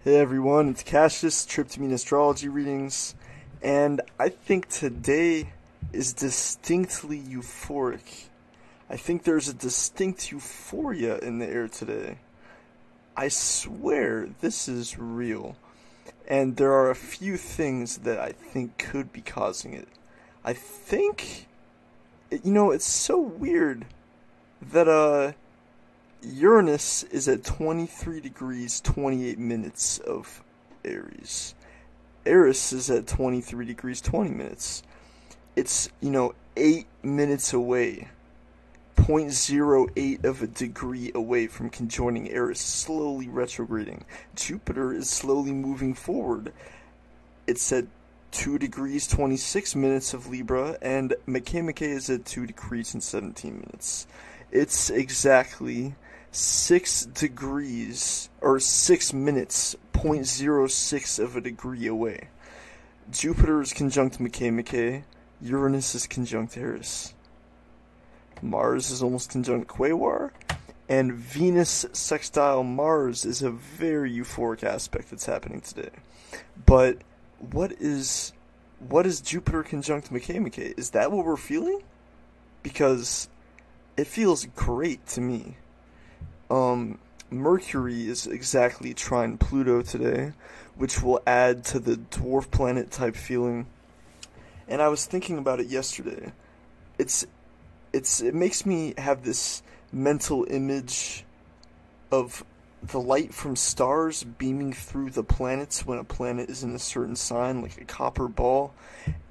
Hey everyone, it's Cassius, Tryptamine Astrology Readings, and I think today is distinctly euphoric. I think there's a distinct euphoria in the air today. I swear this is real, and there are a few things that I think could be causing it. I think, it's so weird that, Uranus is at 23 degrees 28 minutes of Aries. Eris is at 23 degrees 20 minutes. It's, 8 minutes away. 0.08 of a degree away from conjoining Eris, slowly retrograding. Jupiter is slowly moving forward. It's at 2 degrees 26 minutes of Libra, and Makemake is at 2 degrees and 17 minutes. It's exactly 6 degrees, or 6 minutes, 0.06 of a degree away. Jupiter is conjunct Makemake, Uranus is conjunct Eris. Mars is almost conjunct Quasar, and Venus sextile Mars is a very euphoric aspect that's happening today. But what is Jupiter conjunct Makemake? Is that what we're feeling? Because it feels great to me. Mercury is exactly trine Pluto today, which will add to the dwarf planet type feeling. And I was thinking about it yesterday. It makes me have this mental image of the light from stars beaming through the planets when a planet is in a certain sign, like a copper ball.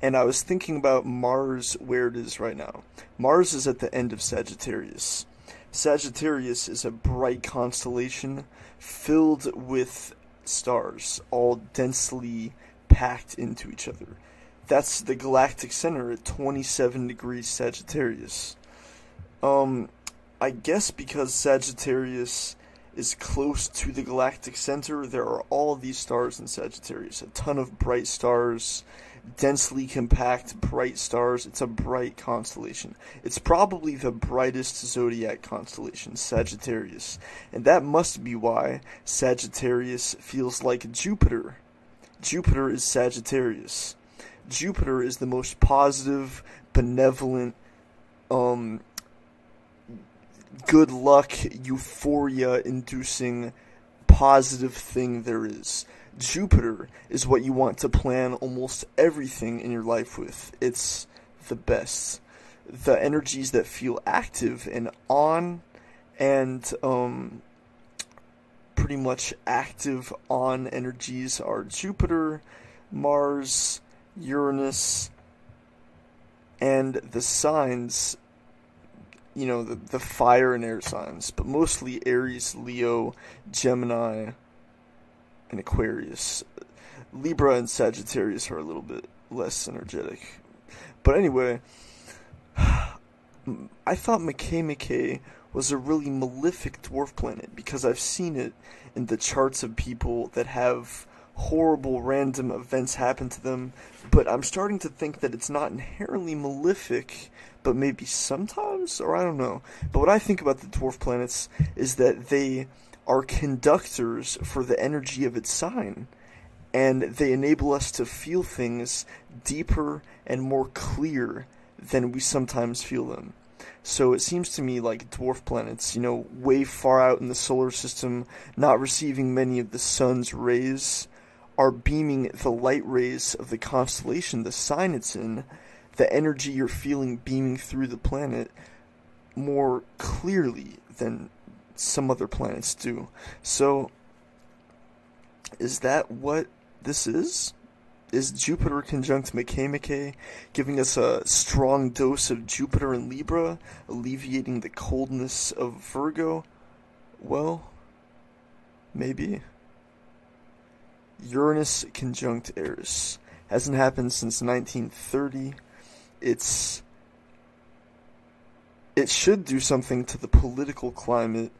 And I was thinking about Mars, where it is right now. Mars is at the end of Sagittarius. Sagittarius is a bright constellation filled with stars, all densely packed into each other. That's the Galactic Center at 27 degrees Sagittarius. I guess because Sagittarius is close to the Galactic Center, there are all of these stars in Sagittarius. A ton of bright stars, densely compact, bright stars. It's a bright constellation. It's probably the brightest zodiac constellation, Sagittarius. And that must be why Sagittarius feels like Jupiter. Jupiter is Sagittarius. Jupiter is the most positive, benevolent, good luck, euphoria-inducing, positive thing there is. Jupiter is what you want to plan almost everything in your life with. It's the best. The energies that feel active and on, and pretty much active on energies are Jupiter, Mars, Uranus, and the signs, the fire and air signs, but mostly Aries, Leo, Gemini, and Aquarius. Libra and Sagittarius are a little bit less energetic. But anyway, I thought Makemake was a really malefic dwarf planet because I've seen it in the charts of people that have horrible random events happen to them, but I'm starting to think that it's not inherently malefic, but maybe sometimes, or I don't know. But what I think about the dwarf planets is that they are conductors for the energy of its sign, and they enable us to feel things deeper and more clear than we sometimes feel them. So it seems to me like dwarf planets, way far out in the solar system, not receiving many of the sun's rays, are beaming the light rays of the constellation, the sign it's in, the energy you're feeling beaming through the planet more clearly than some other planets do. So, is that what this is? Is Jupiter conjunct Makemake giving us a strong dose of Jupiter in Libra, alleviating the coldness of Virgo? Well, maybe. Uranus conjunct Eris. Hasn't happened since 1930. It should do something to the political climate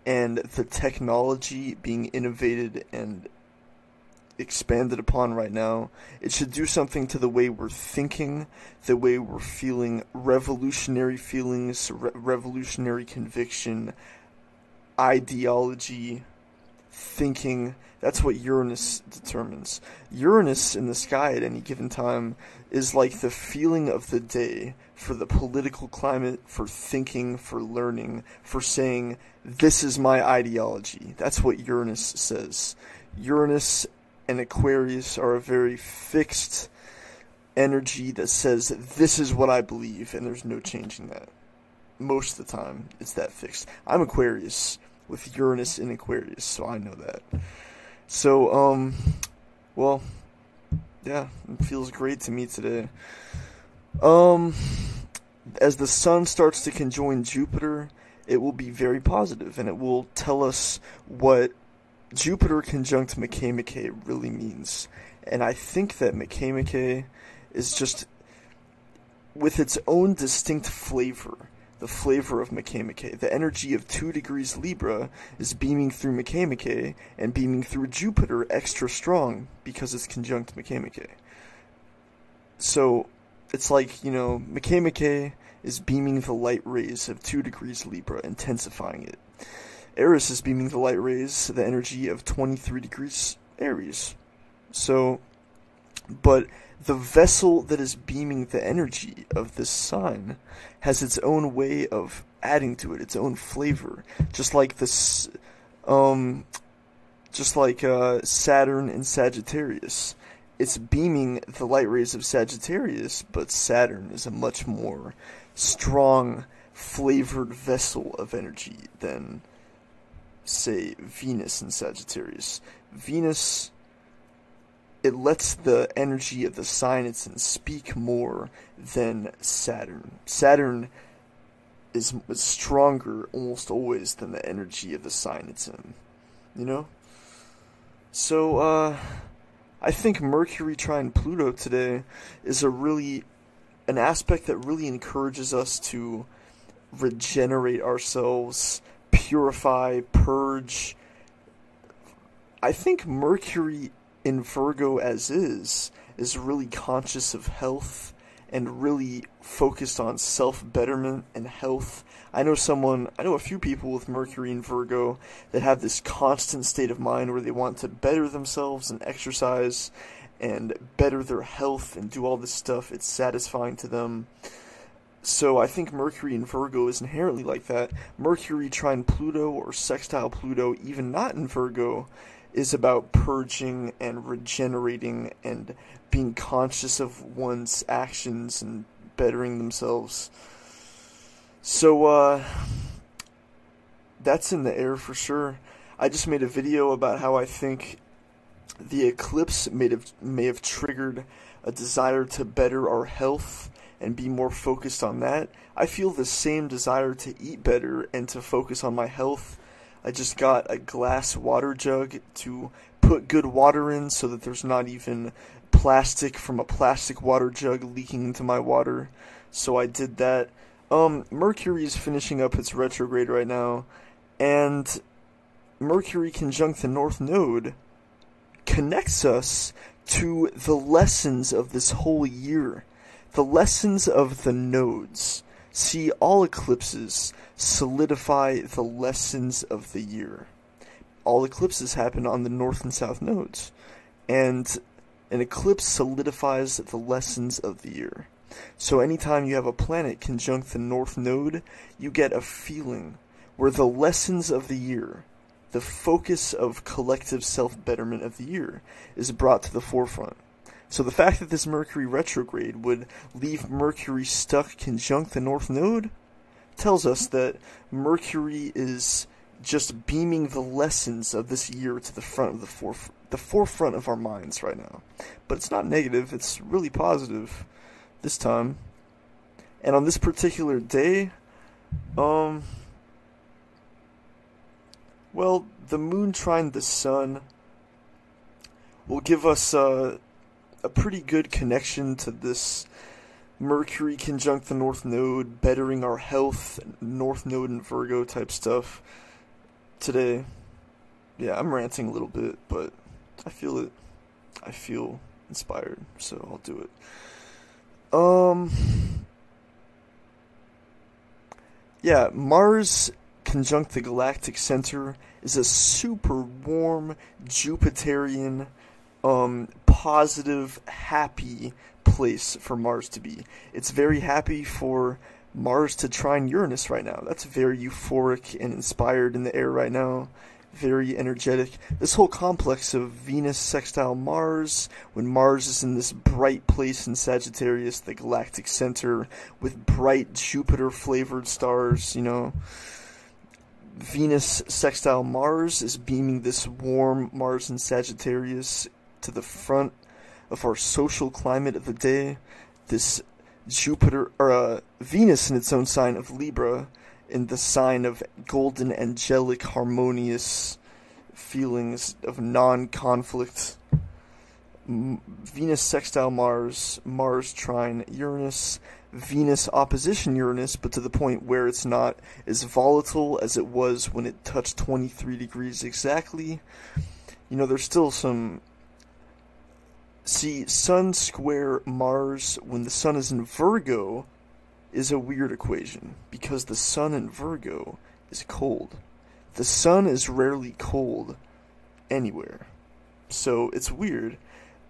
and the technology being innovated and expanded upon right now. It should do something to the way we're thinking, the way we're feeling revolutionary feelings, revolutionary conviction, ideology, thinking. That's what Uranus determines. Uranus in the sky at any given time is like the feeling of the day for the political climate, for thinking, for learning, for saying, this is my ideology. That's what Uranus says. Uranus and Aquarius are a very fixed energy that says, this is what I believe, and there's no changing that. Most of the time, it's that fixed. I'm Aquarius, with Uranus in Aquarius, so I know that. So, well, yeah, it feels great to me today. As the sun starts to conjoin Jupiter, it will be very positive, and it will tell us what Jupiter conjunct Makemake really means. And I think that Makemake is just, with its own distinct flavor, the flavor of Makemake. The energy of 2 degrees Libra is beaming through Makemake and beaming through Jupiter extra strong because it's conjunct Makemake. So it's like, you know, Makemake is beaming the light rays of 2 degrees Libra, intensifying it. Eris is beaming the light rays, the energy of 23 degrees Aries. So, but the vessel that is beaming the energy of this sign has its own way of adding to it, its own flavor. Just like this, Saturn and Sagittarius. It's beaming the light rays of Sagittarius, but Saturn is a much more strong, flavored vessel of energy than, say, Venus and Sagittarius. Venus, it lets the energy of the sign it's in speak more than Saturn. Saturn is stronger almost always than the energy of the sign it's in, you know? So, I think Mercury trine Pluto today is an aspect that really encourages us to regenerate ourselves, purify, purge. I think Mercury in Virgo as is really conscious of health and really focused on self-betterment and health. I know a few people with Mercury in Virgo that have this constant state of mind where they want to better themselves and exercise and better their health and do all this stuff. It's satisfying to them. So I think Mercury in Virgo is inherently like that. Mercury trine Pluto or sextile Pluto, even not in Virgo, is about purging and regenerating and being conscious of one's actions and bettering themselves. So, that's in the air for sure. I just made a video about how I think the eclipse may have triggered a desire to better our health and be more focused on that. I feel the same desire to eat better and to focus on my health. I just got a glass water jug to put good water in so that there's not even plastic from a plastic water jug leaking into my water. So I did that. Mercury is finishing up its retrograde right now, and Mercury conjunct the North Node connects us to the lessons of this whole year. The lessons of the nodes. See, all eclipses solidify the lessons of the year. All eclipses happen on the North and South nodes, and an eclipse solidifies the lessons of the year. So anytime you have a planet conjunct the North Node, you get a feeling where the lessons of the year, the focus of collective self-betterment of the year, is brought to the forefront. So the fact that this Mercury retrograde would leave Mercury stuck conjunct the North Node tells us that Mercury is just beaming the lessons of this year to the front of the forefront of our minds right now. But it's not negative, it's really positive this time. And on this particular day, well, the moon trine the sun will give us a pretty good connection to this Mercury conjunct the North Node, bettering our health, North Node and Virgo type stuff today. Yeah, I'm ranting a little bit, but I feel it. I feel inspired, so I'll do it. Yeah, Mars conjunct the Galactic Center is a super warm, Jupiterian, positive, happy place for Mars to be. It's very happy for Mars to trine Uranus right now. That's very euphoric and inspired in the air right now. Very energetic. This whole complex of Venus sextile Mars, when Mars is in this bright place in Sagittarius, the Galactic Center, with bright Jupiter-flavored stars, you know. Venus sextile Mars is beaming this warm Mars in Sagittarius to the front of our social climate of the day. This Venus in its own sign of Libra, in the sign of golden, angelic, harmonious feelings of non-conflict. Venus sextile Mars, Mars trine Uranus, Venus opposition Uranus, but to the point where it's not as volatile as it was when it touched 23 degrees exactly. You know, there's still some... See, Sun square Mars when the Sun is in Virgo is a weird equation, because the Sun in Virgo is cold. The Sun is rarely cold anywhere. So it's weird.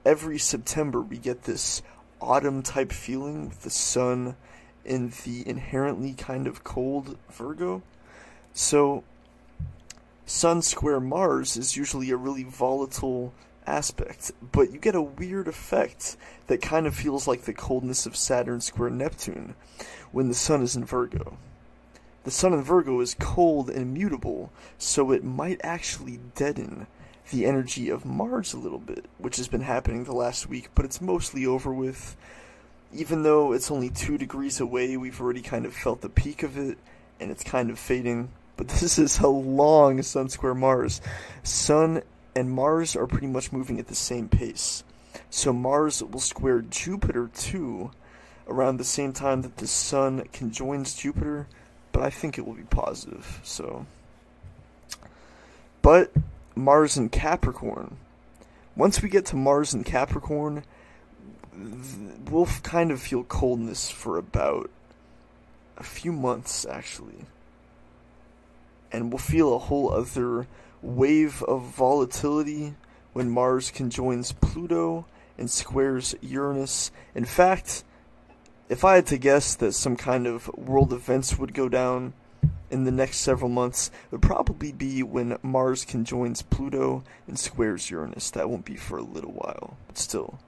Every September we get this autumn-type feeling with the Sun in the inherently kind of cold Virgo. So Sun square Mars is usually a really volatile aspect, but you get a weird effect that kind of feels like the coldness of Saturn square Neptune when the Sun is in Virgo. The Sun in Virgo is cold and immutable, so it might actually deaden the energy of Mars a little bit, which has been happening the last week, but it's mostly over with. Even though it's only 2 degrees away, we've already kind of felt the peak of it, and it's kind of fading. But this is a long Sun square Mars. Sun and Mars are pretty much moving at the same pace. So Mars will square Jupiter too, around the same time that the Sun conjoins Jupiter, but I think it will be positive, so. But Mars in Capricorn, once we get to Mars in Capricorn, we'll kind of feel coldness for about a few months, actually. And we'll feel a whole other wave of volatility when Mars conjoins Pluto and squares Uranus. In fact, if I had to guess that some kind of world events would go down in the next several months, it would probably be when Mars conjoins Pluto and squares Uranus. That won't be for a little while, but still.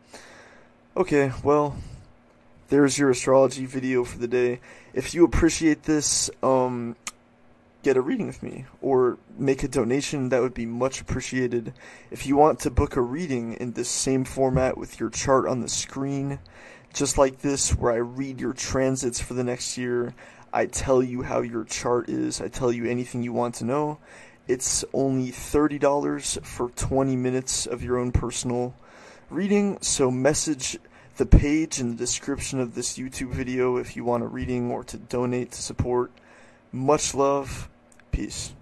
Okay, well, there's your astrology video for the day. If you appreciate this, get a reading with me, or make a donation. That would be much appreciated. If you want to book a reading in this same format with your chart on the screen, just like this, where I read your transits for the next year, I tell you how your chart is, I tell you anything you want to know, it's only $30 for 20 minutes of your own personal reading. So message the page in the description of this YouTube video if you want a reading or to donate to support. Much love. Peace.